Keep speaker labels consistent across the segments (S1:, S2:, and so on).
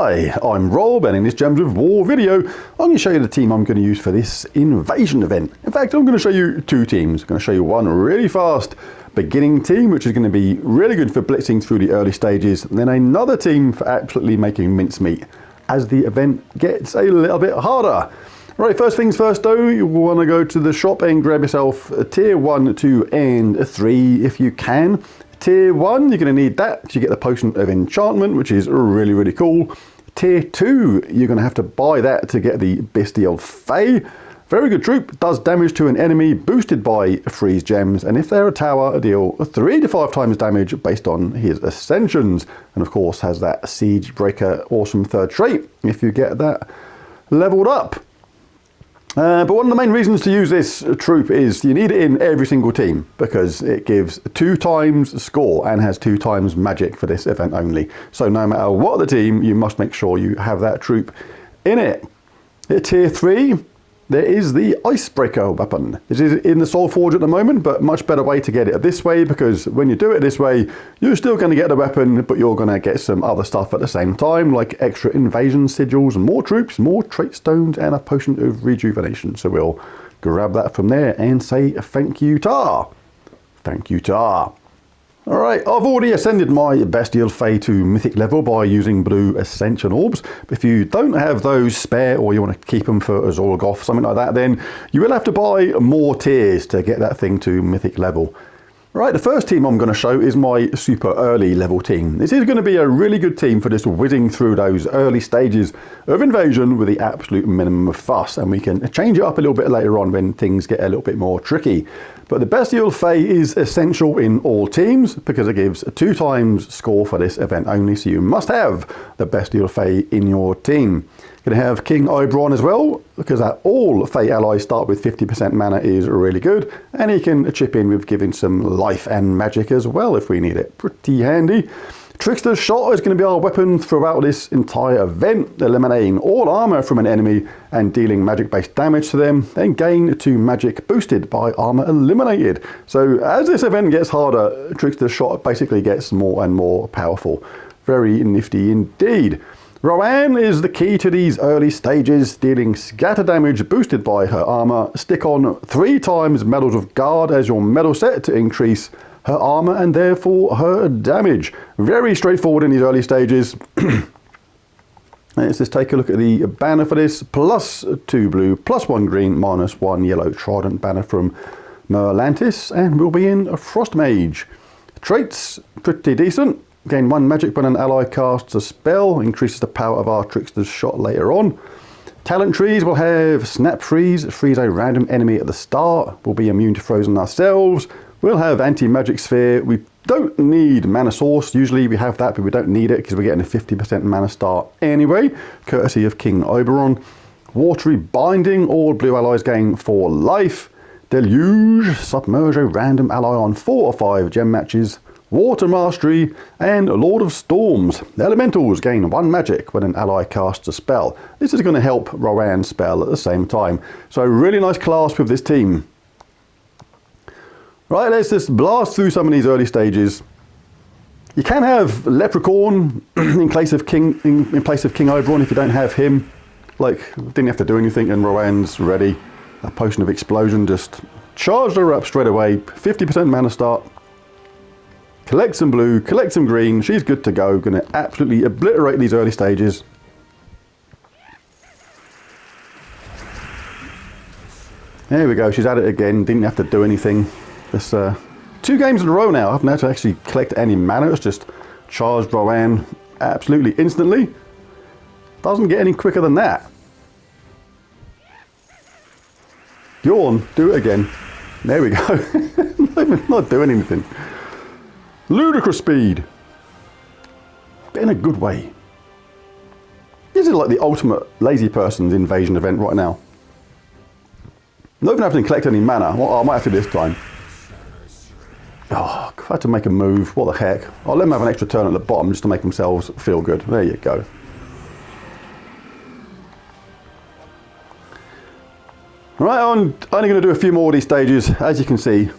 S1: Hi, I'm Rob, and in this Gems of War video, I'm going to show you the team I'm going to use for this invasion event. In fact, I'm going to show you two teams. I'm going to show you one really fast beginning team, which is going to be really good for blitzing through the early stages, and then another team for absolutely making mincemeat as the event gets a little bit harder. Right, first things first though, you want to go to the shop and grab yourself a tier 1, 2 and 3 if you can. Tier 1, you're going to need that to get the Potion of Enchantment, which is really cool. Tier 2, you're going to have to buy that to get the Bestial Fae. Very good troop, does damage to an enemy boosted by freeze gems, and if they're a tower, deal 3 to 5 times damage based on his ascensions, and of course has that Siege Breaker awesome third trait if you get that leveled up. But one of the main reasons to use this troop is you need it in every single team because it gives 2 times score and has 2 times magic for this event only. So no matter what the team, you must make sure you have that troop in it. At tier 3, there is the Icebreaker weapon. This is in the Soul Forge at the moment, but much better way to get it this way, because when you do it this way, you're still going to get the weapon, but you're going to get some other stuff at the same time, like extra invasion sigils, more troops, more trait stones, and a potion of rejuvenation. So we'll grab that from there and say thank you, Tar. Thank you, Tar. Alright, I've already ascended my Bestial Fae to Mythic level by using blue Ascension Orbs. If you don't have those spare, or you want to keep them for Azorgoth, something like that, then you will have to buy more tiers to get that thing to Mythic level. Right, the first team I'm going to show is my super early level team. This is going to be a really good team for just whizzing through those early stages of invasion with the absolute minimum of fuss, and we can change it up a little bit later on when things get a little bit more tricky. But the Bestial Fae is essential in all teams because it gives 2 times score for this event only, so you must have the Bestial Fae in your team. You're going to have King Oberon as well, because all Fae allies start with 50% mana is really good, and he can chip in with giving some life and magic as well if we need it. Pretty handy. Trickster's Shot is going to be our weapon throughout this entire event, eliminating all armor from an enemy and dealing magic-based damage to them, then gain 2 magic boosted by armor eliminated. So as this event gets harder, Trickster's Shot basically gets more and more powerful. Very nifty indeed. Rowanne is the key to these early stages, dealing scatter damage boosted by her armor. Stick on 3 times Medals of Guard as your medal set to increase her armor and therefore her damage. Very straightforward in these early stages. Let's just take a look at the banner for this. +2 blue, +1 green, -1 yellow trident banner from Merlantis, and we'll be in a Frost Mage. Traits, pretty decent. Gain 1 magic when an ally casts a spell, increases the power of our Trickster's Shot later on. Talent trees will have Snap Freeze, freeze a random enemy at the start. We'll be immune to frozen ourselves. We'll have Anti-Magic Sphere. We don't need Mana Source. Usually we have that, but we don't need it because we're getting a 50% mana start anyway, courtesy of King Oberon. Watery Binding, all blue allies gain 4 life. Deluge, submerge a random ally on 4 or 5 gem matches. Water Mastery, and Lord of Storms. The Elementals gain 1 magic when an ally casts a spell. This is going to help Rowanne's spell at the same time. So really nice class with this team. Right, let's just blast through some of these early stages. You can have Leprechaun in place of King Oberon if you don't have him. Like, didn't have to do anything and Rowanne's ready. A Potion of Explosion just charged her up straight away. 50% mana start. Collect some blue, collect some green, she's good to go. Going to absolutely obliterate these early stages. There we go, she's at it again, didn't have to do anything. This 2 games in a row now, I haven't had to actually collect any mana, it's just charged Rowanne absolutely instantly. Doesn't get any quicker than that. Yawn, do it again. There we go, not doing anything. Ludicrous speed, but in a good way. This is like the ultimate lazy person's invasion event right now. Not even having to collect any mana. Well, I might have to this time. Oh, I had to make a move. What the heck? I'll let them have an extra turn at the bottom just to make themselves feel good. There you go. Right, I'm only going to do a few more of these stages. As you can see,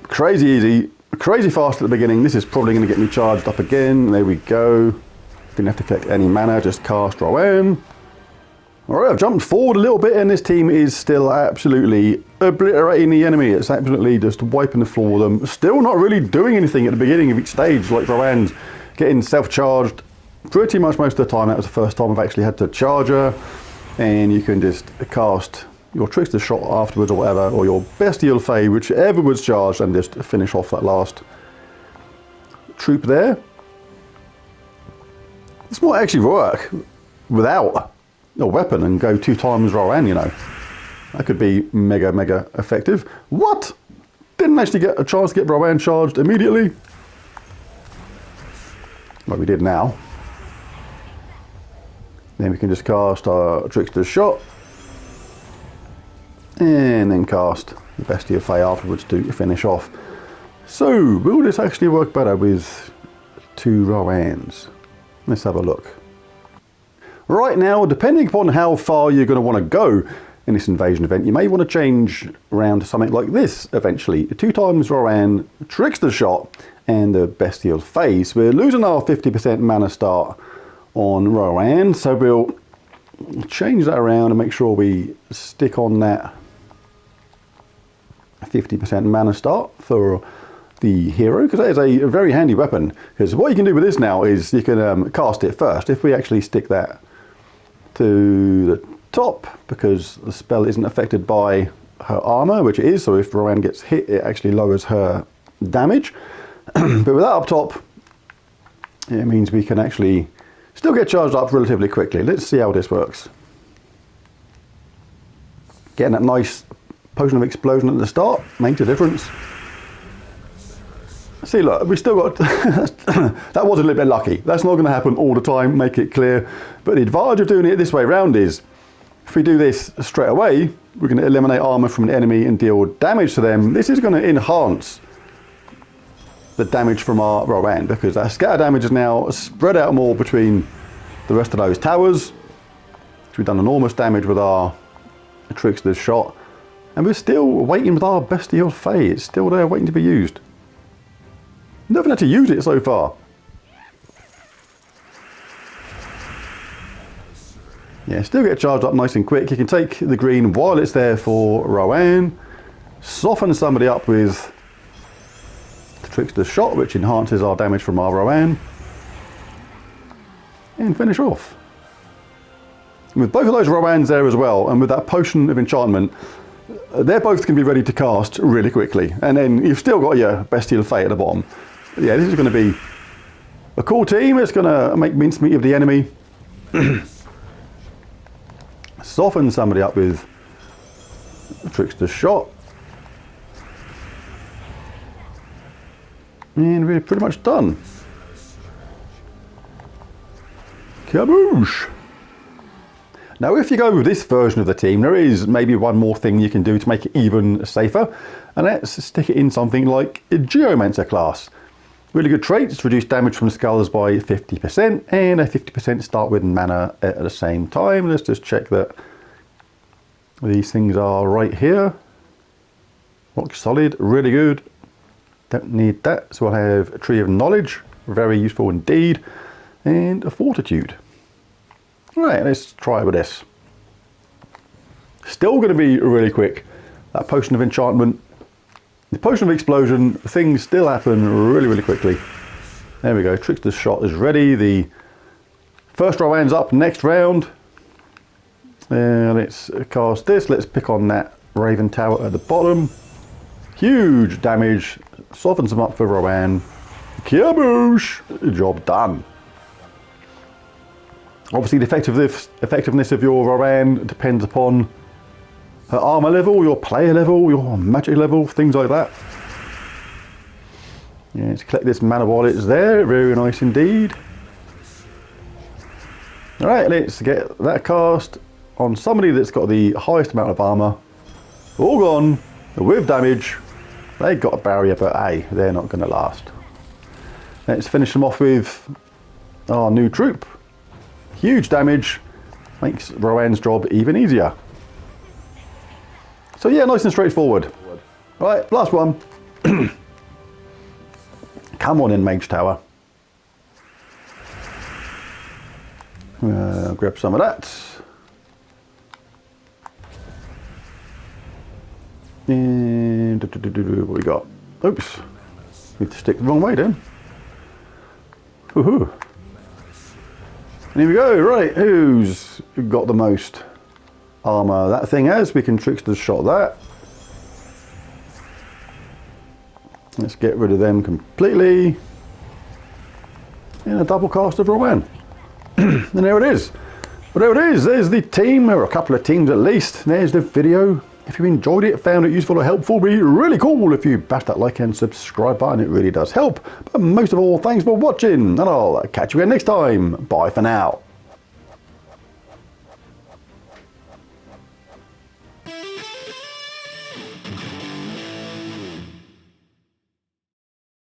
S1: crazy easy. Crazy fast at the beginning. This is probably going to get me charged up again. There we go. Didn't have to collect any mana, just cast Rowanne. Alright, I've jumped forward a little bit and this team is still absolutely obliterating the enemy. It's absolutely just wiping the floor with them. Still not really doing anything at the beginning of each stage, like Rowanne's getting self-charged pretty much most of the time. That was the first time I've actually had to charge her. And you can just cast your Trickster Shot afterwards or whatever, or your Bestial Fey, whichever was charged, and just finish off that last troop there. This might actually work without a weapon and go 2 times Rowanne, you know. That could be mega effective. What? Didn't actually get a chance to get Rowanne charged immediately. Well, we did now. Then we can just cast our Trickster's Shot. And then cast the Bestial Fey afterwards to finish off. So, will this actually work better with 2 Rowannes? Let's have a look. Right now, depending upon how far you're going to want to go in this invasion event, you may want to change around to something like this eventually. 2 times Rowanne, Trickster Shot, and the Bestial Fey. So we're losing our 50% mana start on Rowanne, so we'll change that around and make sure we stick on that 50% mana start for the hero, because that is a very handy weapon. Because what you can do with this now is you can cast it first. If we actually stick that to the top, because the spell isn't affected by her armor, which it is, so if Rowanne gets hit, it actually lowers her damage. But with that up top, it means we can actually still get charged up relatively quickly. Let's see how this works. Getting that nice Potion of Explosion at the start makes a difference. See, look, we still got... that was a little bit lucky. That's not going to happen all the time, make it clear. But the advantage of doing it this way round is, if we do this straight away, we're going to eliminate armor from an enemy and deal damage to them. This is going to enhance the damage from our Rowanne, because our scatter damage is now spread out more between the rest of those towers. We've done enormous damage with our Trickster's Shot. And we're still waiting with our Bestial Fey. It's still there waiting to be used. Never had to use it so far. Yeah, still get charged up nice and quick. You can take the green while it's there for Rowanne. Soften somebody up with the Trickster's Shot, which enhances our damage from our Rowanne. And finish off. With both of those Rowannes there as well, and with that Potion of Enchantment, they're both going to be ready to cast really quickly. And then you've still got your Bestial Fey at the bottom. Yeah, this is going to be a cool team. It's going to make mincemeat of the enemy. Soften somebody up with a Trickster's Shot. And we're pretty much done. Kaboosh! Now, if you go with this version of the team, there is maybe one more thing you can do to make it even safer. And let's stick it in something like a Geomancer class. Really good traits: reduce damage from skulls by 50% and a 50% start with mana at the same time. Let's just check that these things are right here. Rock solid, really good. Don't need that. So we'll have a Tree of Knowledge, very useful indeed, and a Fortitude. Right, let's try with this. Still going to be really quick. That Potion of Enchantment, the Potion of Explosion, things still happen really quickly. There we go, Trickster's Shot is ready. The first Rowanne's up next round. Let's cast this. Let's pick on that Raven Tower at the bottom. Huge damage. Softens them up for Rowanne. Kaboosh! Job done. Obviously, the effectiveness of your Rowanne depends upon her armor level, your player level, your magic level, things like that. Yeah, let's collect this mana while it's there. Very nice indeed. Alright, let's get that cast on somebody that's got the highest amount of armor. All gone, with damage. They got a barrier, but hey, they're not going to last. Let's finish them off with our new troop. Huge damage, makes Rowanne's job even easier. So yeah, nice and straightforward. Right, last one. Come on in, Mage Tower. Grab some of that. And what we got? Oops, need to stick the wrong way then. Woohoo! And here we go. Right, who's got the most armor? That thing has. We can trickster shot that. Let's get rid of them completely. And a double cast of Rowanne. And there it is. But there it is. There's the team, or a couple of teams at least. There's the video. If you enjoyed it, found it useful or helpful, it'd be really cool if you bash that like and subscribe button. It really does help. But most of all, thanks for watching, and I'll catch you again next time. Bye for now.